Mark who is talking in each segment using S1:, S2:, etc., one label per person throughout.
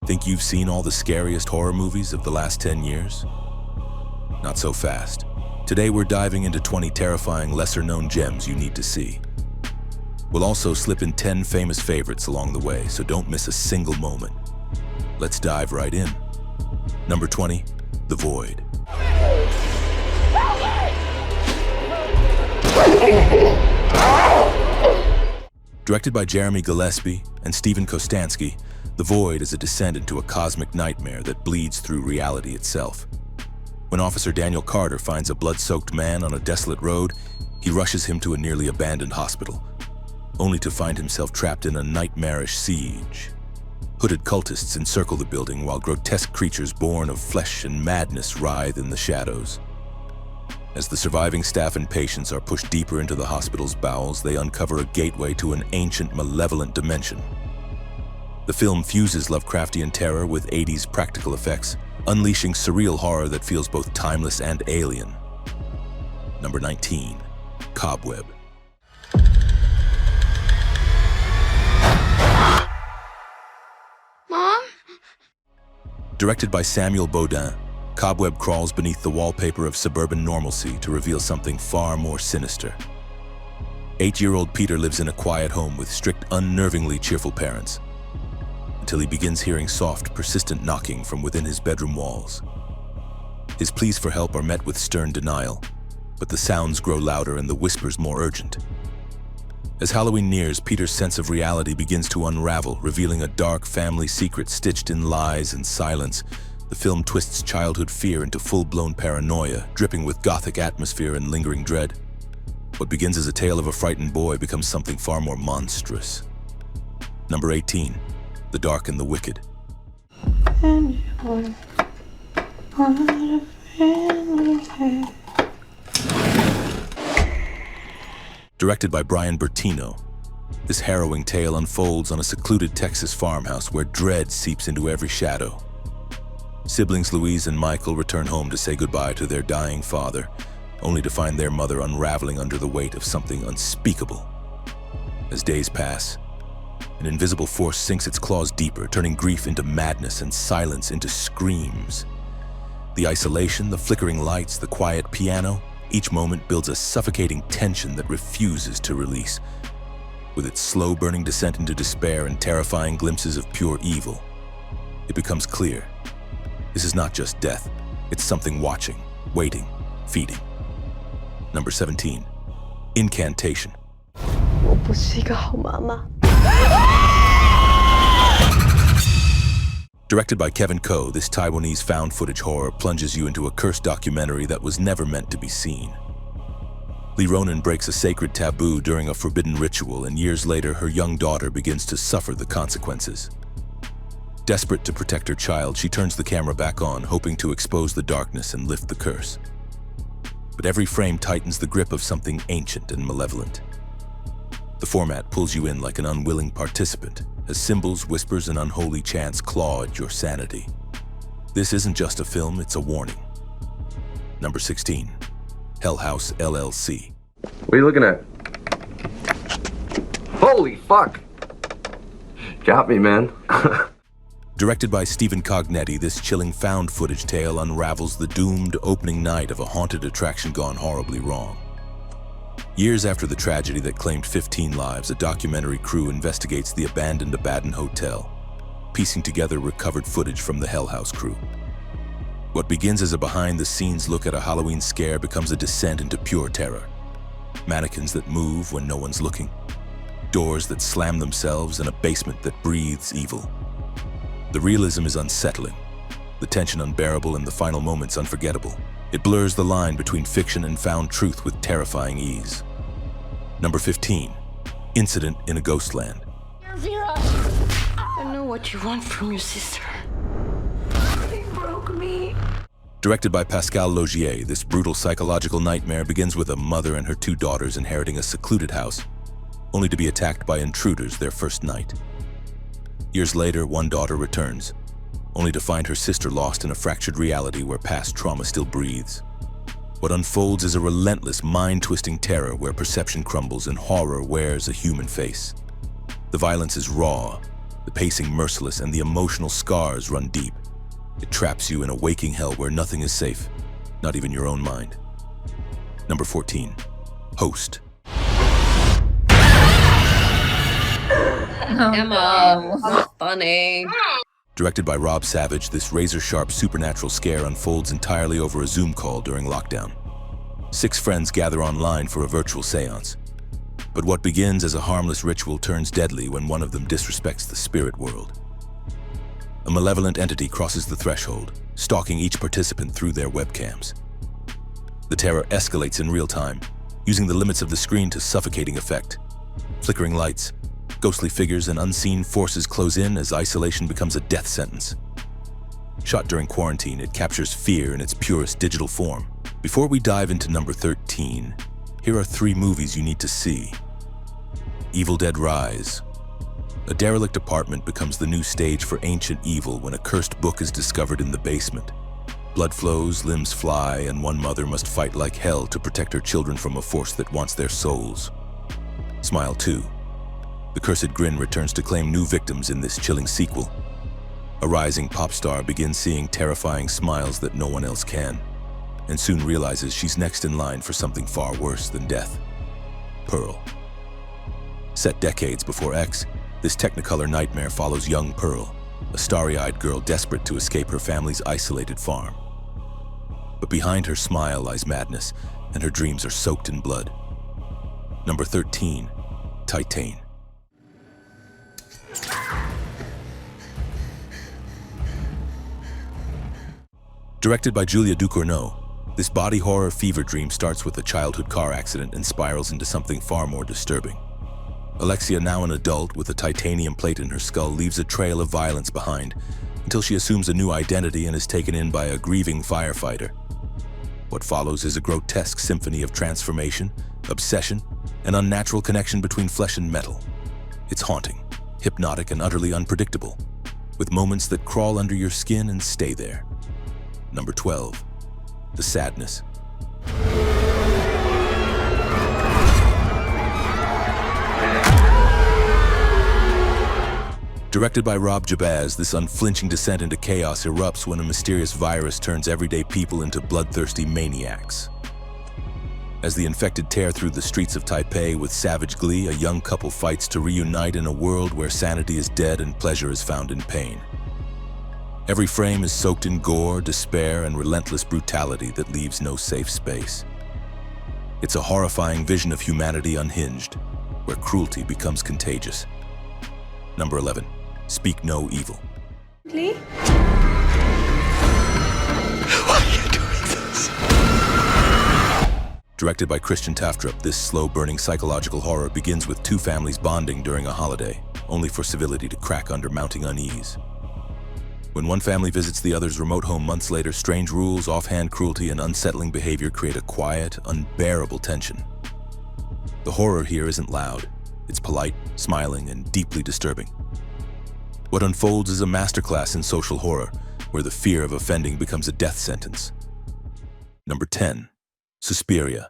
S1: Think you've seen all the scariest horror movies of the last 10 years? Not so fast. Today we're diving into 20 terrifying lesser-known gems you need to see. We'll also slip in 10 famous favorites along the way, so don't miss a single moment. Let's dive right in. Number 20, The Void. Directed by Jeremy Gillespie and Stephen Kostansky, The Void is a descent into a cosmic nightmare that bleeds through reality itself. When Officer Daniel Carter finds a blood-soaked man on a desolate road, he rushes him to a nearly abandoned hospital, only to find himself trapped in a nightmarish siege. Hooded cultists encircle the building while grotesque creatures born of flesh and madness writhe in the shadows. As the surviving staff and patients are pushed deeper into the hospital's bowels, they uncover a gateway to an ancient, malevolent dimension. The film fuses Lovecraftian terror with 80s practical effects, unleashing surreal horror that feels both timeless and alien. Number 19, Cobweb.
S2: Mom?
S1: Directed by Samuel Baudin, Cobweb crawls beneath the wallpaper of suburban normalcy to reveal something far more sinister. 8-year-old Peter lives in a quiet home with strict, unnervingly cheerful parents, until he begins hearing soft, persistent knocking from within his bedroom walls. His pleas for help are met with stern denial, but the sounds grow louder and the whispers more urgent. As Halloween nears, Peter's sense of reality begins to unravel, revealing a dark family secret stitched in lies and silence. The film twists childhood fear into full-blown paranoia, dripping with gothic atmosphere and lingering dread. What begins as a tale of a frightened boy becomes something far more monstrous. Number 18, The Dark and the Wicked. Directed by Brian Bertino, this harrowing tale unfolds on a secluded Texas farmhouse where dread seeps into every shadow. Siblings Louise and Michael return home to say goodbye to their dying father, only to find their mother unraveling under the weight of something unspeakable. As days pass, an invisible force sinks its claws deeper, turning grief into madness and silence into screams. The isolation, the flickering lights, the quiet piano, each moment builds a suffocating tension that refuses to release. With its slow-burning descent into despair and terrifying glimpses of pure evil, it becomes clear. This is not just death, it's something watching, waiting, feeding. Number 17, Incantation.
S3: 我不是一个好妈妈。
S1: Directed by Kevin Ko, this Taiwanese found-footage horror plunges you into a cursed documentary that was never meant to be seen. Lee Ronan breaks a sacred taboo during a forbidden ritual, and years later, her young daughter begins to suffer the consequences. Desperate to protect her child, she turns the camera back on, hoping to expose the darkness and lift the curse. But every frame tightens the grip of something ancient and malevolent. The format pulls you in like an unwilling participant, as symbols, whispers, and unholy chants claw at your sanity. This isn't just a film, it's a warning. Number 16, House LLC.
S4: What are you looking at? Holy fuck! Got me, man.
S1: Directed by Stephen Cognetti, this chilling found-footage tale unravels the doomed opening night of a haunted attraction gone horribly wrong. Years after the tragedy that claimed 15 lives, a documentary crew investigates the abandoned Abaddon Hotel, piecing together recovered footage from the Hell House crew. What begins as a behind-the-scenes look at a Halloween scare becomes a descent into pure terror. Mannequins that move when no one's looking, doors that slam themselves, and a basement that breathes evil. The realism is unsettling, the tension unbearable, and the final moments unforgettable. It blurs the line between fiction and found truth with terrifying ease. Number 15, Incident in a Ghostland.
S2: Vera, I know what you want from your sister. They broke me.
S1: Directed by Pascal Laugier, this brutal psychological nightmare begins with a mother and her 2 daughters inheriting a secluded house, only to be attacked by intruders their first night. Years later, one daughter returns, only to find her sister lost in a fractured reality where past trauma still breathes. What unfolds is a relentless, mind-twisting terror where perception crumbles and horror wears a human face. The violence is raw, The pacing merciless and the emotional scars run deep. It traps you in a waking hell where nothing is safe, not even your own mind. Number 14, Host.
S5: Emma, funny.
S1: Directed by Rob Savage, this razor-sharp supernatural scare unfolds entirely over a Zoom call during lockdown. 6 friends gather online for a virtual seance. But what begins as a harmless ritual turns deadly when one of them disrespects the spirit world. A malevolent entity crosses the threshold, stalking each participant through their webcams. The terror escalates in real time, using the limits of the screen to suffocating effect. Flickering lights, ghostly figures, and unseen forces close in as isolation becomes a death sentence. Shot during quarantine, it captures fear in its purest digital form. Before we dive into number 13, here are 3 movies you need to see. Evil Dead Rise. A derelict apartment becomes the new stage for ancient evil when a cursed book is discovered in the basement. Blood flows, limbs fly, and one mother must fight like hell to protect her children from a force that wants their souls. Smile 2. The cursed grin returns to claim new victims in this chilling sequel. A rising pop star begins seeing terrifying smiles that no one else can, and soon realizes she's next in line for something far worse than death. Pearl. Set decades before X, this Technicolor nightmare follows young Pearl, a starry-eyed girl desperate to escape her family's isolated farm. But behind her smile lies madness, and her dreams are soaked in blood. Number 13, Titane. Directed by Julia Ducournau, this body horror fever dream starts with a childhood car accident and spirals into something far more disturbing. Alexia, now an adult with a titanium plate in her skull, leaves a trail of violence behind until she assumes a new identity and is taken in by a grieving firefighter. What follows is a grotesque symphony of transformation, obsession, and unnatural connection between flesh and metal. It's haunting, hypnotic, and utterly unpredictable, with moments that crawl under your skin and stay there. Number 12, The Sadness. Directed by Rob Jabaz, this unflinching descent into chaos erupts when a mysterious virus turns everyday people into bloodthirsty maniacs. As the infected tear through the streets of Taipei with savage glee, a young couple fights to reunite in a world where sanity is dead and pleasure is found in pain. Every frame is soaked in gore, despair, and relentless brutality that leaves no safe space. It's a horrifying vision of humanity unhinged, where cruelty becomes contagious. Number 11, Speak No Evil.
S3: Lee?
S6: Why are you doing this?
S1: Directed by Christian Taftrup, this slow-burning psychological horror begins with 2 families bonding during a holiday, only for civility to crack under mounting unease. When one family visits the other's remote home months later, strange rules, offhand cruelty, and unsettling behavior create a quiet, unbearable tension. The horror here isn't loud. It's polite, smiling, and deeply disturbing. What unfolds is a masterclass in social horror, where the fear of offending becomes a death sentence. Number 10, Susperia.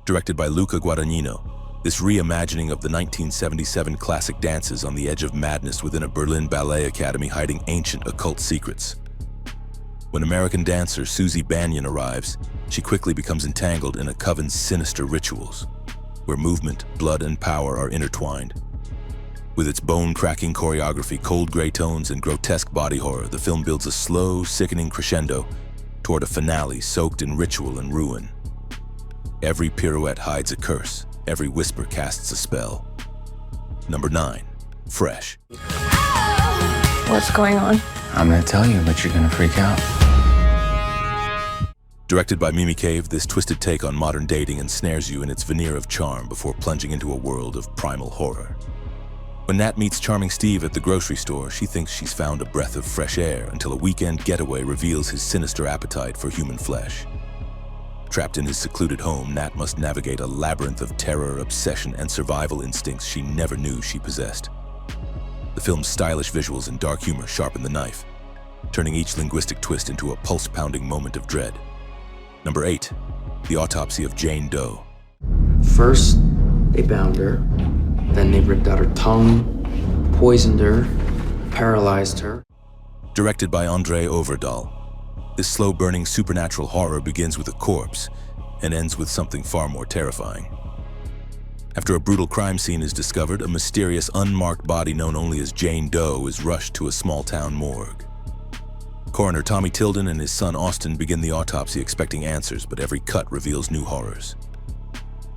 S1: Directed by Luca Guadagnino, this reimagining of the 1977 classic dances on the edge of madness within a Berlin ballet academy hiding ancient occult secrets. When American dancer Susie Banyan arrives, she quickly becomes entangled in a coven's sinister rituals, where movement, blood, and power are intertwined. With its bone-cracking choreography, cold gray tones, and grotesque body horror, the film builds a slow, sickening crescendo toward a finale soaked in ritual and ruin. Every pirouette hides a curse, every whisper casts a spell. Number 9, Fresh.
S3: What's going on?
S6: I'm gonna tell you, but you're gonna freak out.
S1: Directed by Mimi Cave, this twisted take on modern dating ensnares you in its veneer of charm before plunging into a world of primal horror. When Nat meets charming Steve at the grocery store, she thinks she's found a breath of fresh air until a weekend getaway reveals his sinister appetite for human flesh. Trapped in his secluded home, Nat must navigate a labyrinth of terror, obsession, and survival instincts she never knew she possessed. The film's stylish visuals and dark humor sharpen the knife, turning each linguistic twist into a pulse-pounding moment of dread. Number 8, The Autopsy of Jane Doe.
S7: First, they bound her. Then they ripped out her tongue, poisoned her, paralyzed her.
S1: Directed by André Overdahl, this slow-burning supernatural horror begins with a corpse and ends with something far more terrifying. After a brutal crime scene is discovered, a mysterious unmarked body known only as Jane Doe is rushed to a small-town morgue. Coroner Tommy Tilden and his son Austin begin the autopsy expecting answers, but every cut reveals new horrors.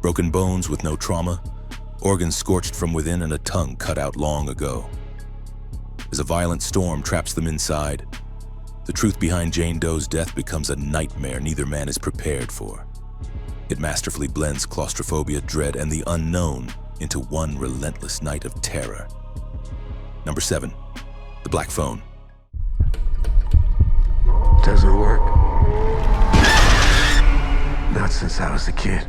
S1: Broken bones with no trauma, organs scorched from within, and a tongue cut out long ago. As a violent storm traps them inside, the truth behind Jane Doe's death becomes a nightmare neither man is prepared for. It masterfully blends claustrophobia, dread, and the unknown into one relentless night of terror. Number 7, The Black Phone.
S6: Doesn't work. Not since I was a kid.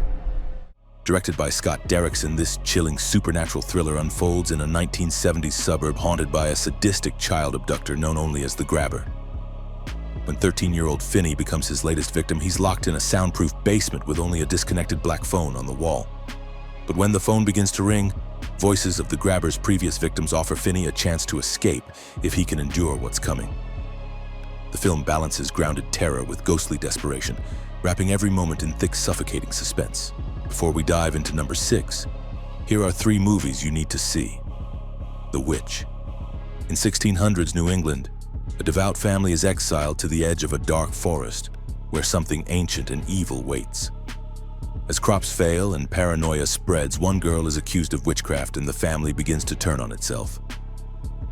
S1: Directed by Scott Derrickson, this chilling supernatural thriller unfolds in a 1970s suburb haunted by a sadistic child abductor known only as the Grabber. When 13-year-old Finney becomes his latest victim, he's locked in a soundproof basement with only a disconnected black phone on the wall. But when the phone begins to ring, voices of the Grabber's previous victims offer Finney a chance to escape if he can endure what's coming. The film balances grounded terror with ghostly desperation, wrapping every moment in thick, suffocating suspense. Before we dive into number 6, here are 3 movies you need to see. The Witch. In 1600s New England, a devout family is exiled to the edge of a dark forest where something ancient and evil waits. As crops fail and paranoia spreads, one girl is accused of witchcraft and the family begins to turn on itself.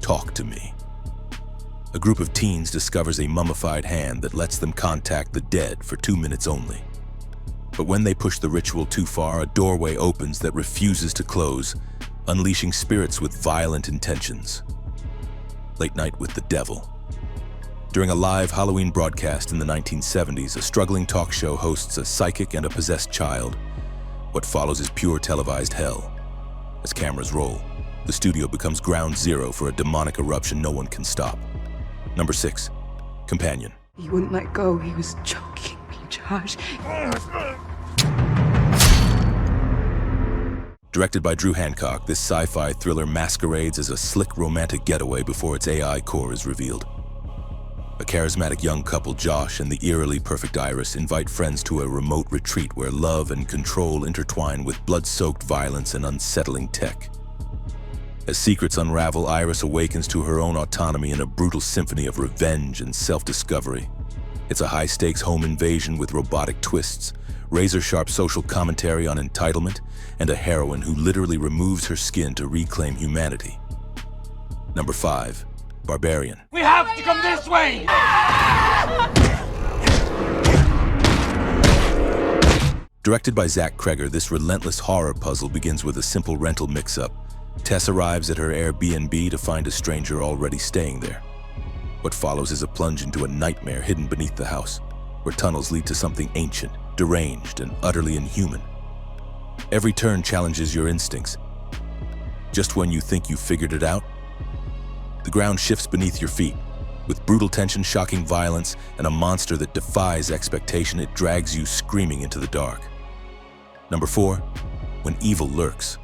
S1: Talk to me. A group of teens discovers a mummified hand that lets them contact the dead for 2 minutes only. But when they push the ritual too far, a doorway opens that refuses to close, unleashing spirits with violent intentions. Late Night with the Devil. During a live Halloween broadcast in the 1970s, a struggling talk show hosts a psychic and a possessed child. What follows is pure televised hell. As cameras roll, the studio becomes ground zero for a demonic eruption no one can stop. Number 6, Companion.
S2: He wouldn't let go. He was choking me, Josh.
S1: Directed by Drew Hancock, this sci-fi thriller masquerades as a slick romantic getaway before its AI core is revealed. A charismatic young couple, Josh and the eerily perfect Iris, invite friends to a remote retreat where love and control intertwine with blood-soaked violence and unsettling tech. As secrets unravel, Iris awakens to her own autonomy in a brutal symphony of revenge and self-discovery. It's a high-stakes home invasion with robotic twists, razor-sharp social commentary on entitlement, and a heroine who literally removes her skin to reclaim humanity. Number 5, Barbarian.
S8: We have to come this way!
S1: Directed by Zach Kreger, this relentless horror puzzle begins with a simple rental mix-up. Tess arrives at her Airbnb to find a stranger already staying there. What follows is a plunge into a nightmare hidden beneath the house, where tunnels lead to something ancient, deranged, and utterly inhuman. Every turn challenges your instincts. Just when you think you've figured it out, the ground shifts beneath your feet. With brutal tension, shocking violence, and a monster that defies expectation, it drags you screaming into the dark. Number 4, When Evil Lurks.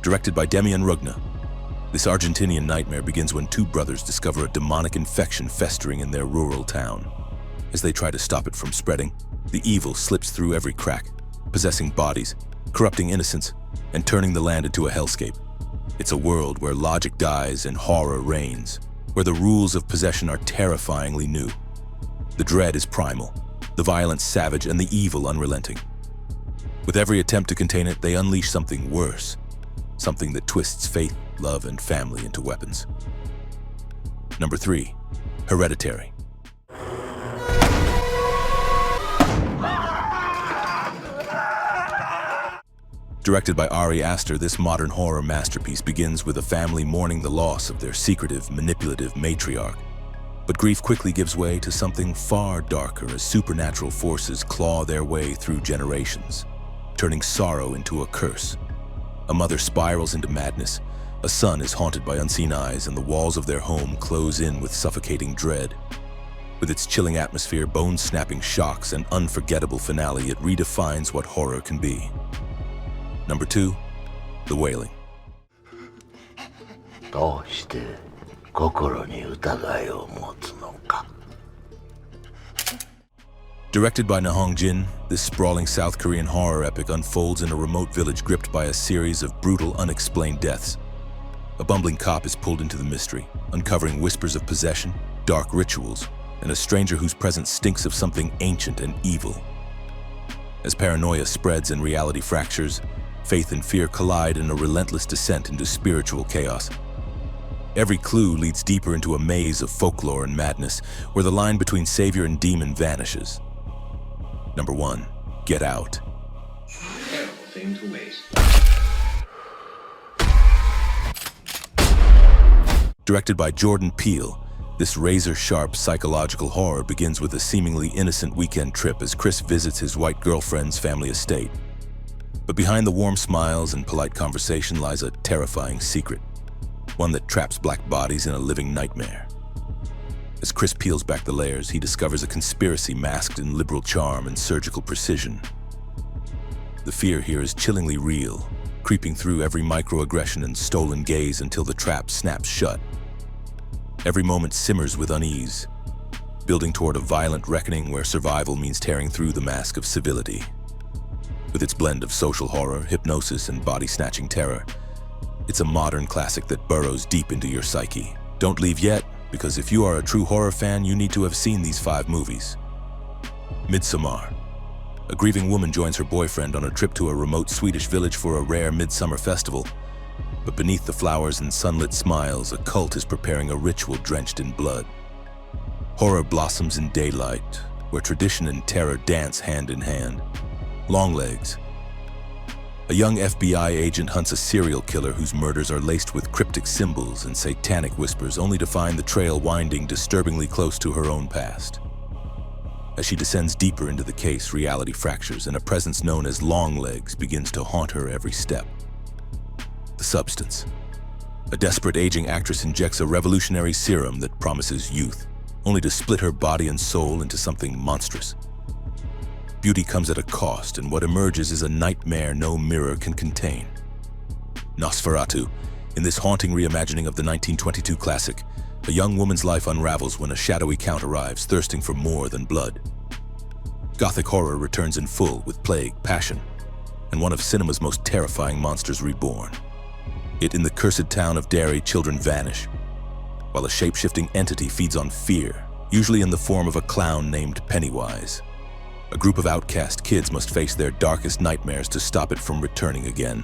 S1: Directed by Demian Rugna, this Argentinian nightmare begins when 2 brothers discover a demonic infection festering in their rural town. As they try to stop it from spreading, the evil slips through every crack, possessing bodies, corrupting innocence, and turning the land into a hellscape. It's a world where logic dies and horror reigns, where the rules of possession are terrifyingly new. The dread is primal, the violence savage, and the evil unrelenting. With every attempt to contain it, they unleash something worse, something that twists faith, love, and family into weapons. Number 3, Hereditary. Directed by Ari Aster, this modern horror masterpiece begins with a family mourning the loss of their secretive, manipulative matriarch. But grief quickly gives way to something far darker as supernatural forces claw their way through generations, turning sorrow into a curse. A mother spirals into madness, A son is haunted by unseen eyes, and the walls of their home close in with suffocating dread. With its chilling atmosphere, bone-snapping shocks, and unforgettable finale, it redefines what horror can be. Number 2, The Wailing.
S6: どうして心に疑いを持つのか。
S1: Directed by Na Hong-jin, this sprawling South Korean horror epic unfolds in a remote village gripped by a series of brutal, unexplained deaths. A bumbling cop is pulled into the mystery, uncovering whispers of possession, dark rituals, and a stranger whose presence stinks of something ancient and evil. As paranoia spreads and reality fractures, faith and fear collide in a relentless descent into spiritual chaos. Every clue leads deeper into a maze of folklore and madness, where the line between savior and demon vanishes. Number 1, Get Out.
S8: Terrible thing to waste.
S1: Directed by Jordan Peele, this razor-sharp psychological horror begins with a seemingly innocent weekend trip as Chris visits his white girlfriend's family estate. But behind the warm smiles and polite conversation lies a terrifying secret, one that traps black bodies in a living nightmare. As Chris peels back the layers, he discovers a conspiracy masked in liberal charm and surgical precision. The fear here is chillingly real, creeping through every microaggression and stolen gaze until the trap snaps shut. Every moment simmers with unease, building toward a violent reckoning where survival means tearing through the mask of civility. With its blend of social horror, hypnosis, and body-snatching terror, it's a modern classic that burrows deep into your psyche. Don't leave yet, because if you are a true horror fan, you need to have seen these 5 movies. Midsommar. A grieving woman joins her boyfriend on a trip to a remote Swedish village for a rare midsummer festival. But beneath the flowers and sunlit smiles, a cult is preparing a ritual drenched in blood. Horror blossoms in daylight, where tradition and terror dance hand in hand. Longlegs. A young FBI agent hunts a serial killer whose murders are laced with cryptic symbols and satanic whispers, only to find the trail winding disturbingly close to her own past. As she descends deeper into the case, reality fractures, and a presence known as Longlegs begins to haunt her every step. The Substance. A desperate aging actress injects a revolutionary serum that promises youth, only to split her body and soul into something monstrous. Beauty comes at a cost, and what emerges is a nightmare no mirror can contain. Nosferatu. In this haunting reimagining of the 1922 classic, a young woman's life unravels when a shadowy count arrives, thirsting for more than blood. Gothic horror returns in full with plague, passion, and one of cinema's most terrifying monsters reborn. Yet in the cursed town of Derry, children vanish, while a shape-shifting entity feeds on fear, usually in the form of a clown named Pennywise. A group of outcast kids must face their darkest nightmares to stop it from returning again.